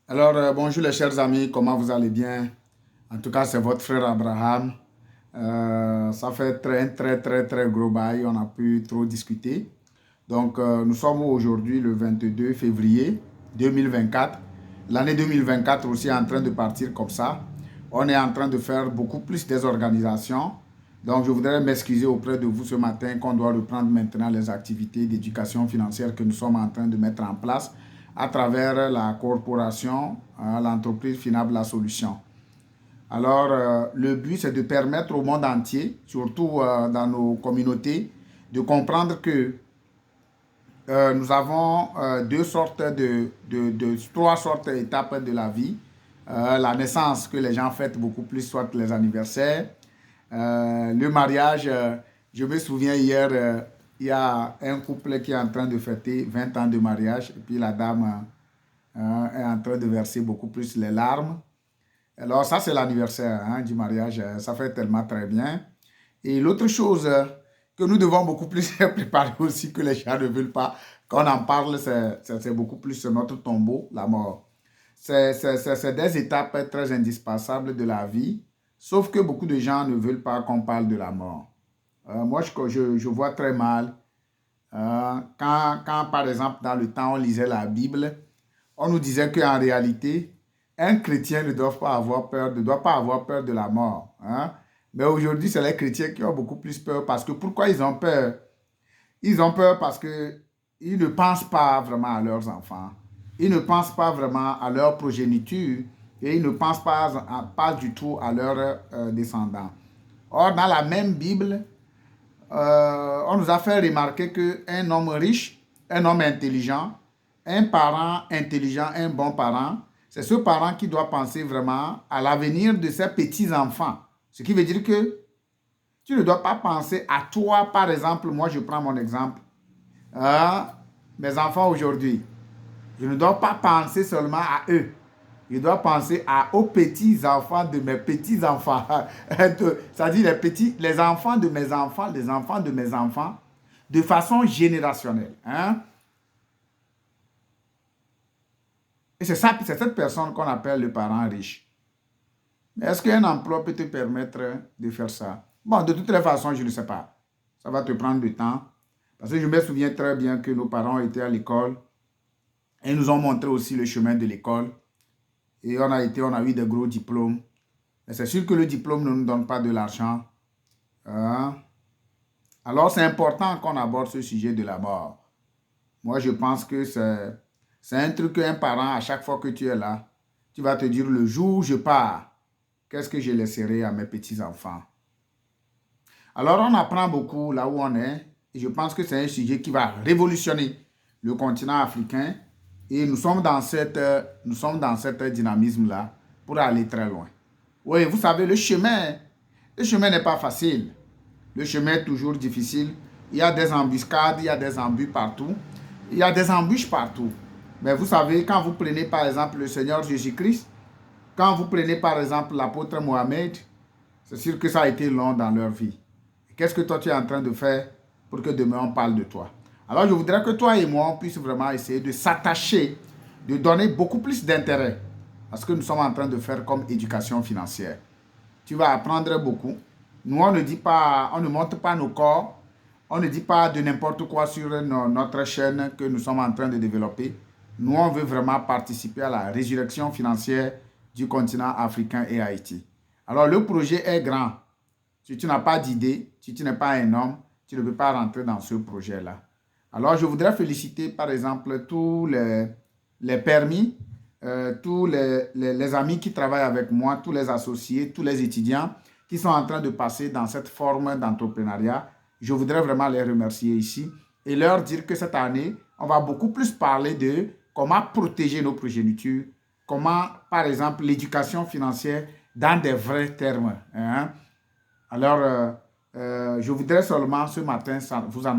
Bonjour les chers amis, comment vous allez bien? En tout cas, c'est votre frère Abraham. Ça fait très gros bail, on a pu trop discuter. Nous sommes aujourd'hui le 22 février 2024. L'année 2024 aussi est en train de partir comme ça. On est en train de faire beaucoup plus des organisations. Donc, je voudrais m'excuser auprès de vous ce matin qu'on doit reprendre maintenant les activités d'éducation financière que nous sommes en train de mettre en place à travers la corporation, l'entreprise Finable La Solution. Le but, c'est de permettre au monde entier, surtout dans nos communautés, de comprendre que nous avons trois sortes d'étapes de la vie. La naissance que les gens fêtent beaucoup plus, soit les anniversaires. Le mariage, je me souviens hier, il y a un couple qui est en train de fêter 20 ans de mariage et puis la dame est en train de verser beaucoup plus les larmes. Alors ça, c'est l'anniversaire du mariage, ça fait tellement très bien. Et l'autre chose que nous devons beaucoup plus préparer aussi, que les gens ne veulent pas, quand on en parle, c'est beaucoup plus notre tombeau, la mort. C'est des étapes très indispensables de la vie, sauf que beaucoup de gens ne veulent pas qu'on parle de la mort. Moi, je vois très mal quand, par exemple, dans le temps, on lisait la Bible, on nous disait qu'en réalité, un chrétien ne doit pas avoir peur de la mort. Mais aujourd'hui, c'est les chrétiens qui ont beaucoup plus peur. Parce que pourquoi ils ont peur? Ils ont peur parce qu'ils ne pensent pas vraiment à leurs enfants. Ils ne pensent pas vraiment à leur progéniture. Et ils ne pensent pas du tout à leurs descendants. Or, dans la même Bible, on nous a fait remarquer qu'un homme riche, un homme intelligent, un parent intelligent, un bon parent, c'est ce parent qui doit penser vraiment à l'avenir de ses petits-enfants. Ce qui veut dire que tu ne dois pas penser à toi, par exemple. Moi, je prends mon exemple. Euh, Mes enfants aujourd'hui, je ne dois pas penser seulement à eux. Je dois penser aux petits-enfants de mes petits-enfants. C'est-à-dire les enfants de mes enfants, les enfants de mes enfants, de façon générationnelle. Et c'est ça, c'est cette personne qu'on appelle le parent riche. Mais est-ce qu'un emploi peut te permettre de faire ça? Bon, de toutes les façons, je ne sais pas. Ça va te prendre du temps. Parce que je me souviens très bien que nos parents étaient à l'école et nous ont montré aussi le chemin de l'école. Et on a eu des gros diplômes. Mais c'est sûr que le diplôme ne nous donne pas de l'argent. Alors, c'est important qu'on aborde ce sujet de la mort. Moi, je pense que c'est un truc qu'un parent, à chaque fois que tu es là, tu vas te dire, le jour où je pars, qu'est-ce que je laisserai à mes petits-enfants? Alors, on apprend beaucoup là où on est. Et je pense que c'est un sujet qui va révolutionner le continent africain. Et nous sommes dans cette dynamisme-là pour aller très loin. Oui, vous savez, le chemin n'est pas facile. Le chemin est toujours difficile. Il y a des embuscades, il y a des embûches partout. Il y a des embûches partout. Mais vous savez, quand vous prenez par exemple le Seigneur Jésus-Christ, quand vous prenez par exemple l'apôtre Mohamed, c'est sûr que ça a été long dans leur vie. Qu'est-ce que toi tu es en train de faire pour que demain on parle de toi? Alors je voudrais que toi et moi on puisse vraiment essayer de s'attacher, de donner beaucoup plus d'intérêt à ce que nous sommes en train de faire comme éducation financière. Tu vas apprendre beaucoup. Nous, on ne dit pas, on ne montre pas nos corps, on ne dit pas de n'importe quoi sur notre chaîne que nous sommes en train de développer. Nous, on veut vraiment participer à la résurrection financière du continent africain et Haïti. Alors, le projet est grand. Si tu n'as pas d'idée, si tu n'es pas un homme, tu ne peux pas rentrer dans ce projet-là. Alors, je voudrais féliciter, par exemple, tous les permis, tous les amis qui travaillent avec moi, tous les associés, tous les étudiants qui sont en train de passer dans cette forme d'entrepreneuriat. Je voudrais vraiment les remercier ici et leur dire que cette année, on va beaucoup plus parler de comment protéger nos progénitures, comment, par exemple, l'éducation financière dans des vrais termes. Alors, je voudrais seulement ce matin vous annoncer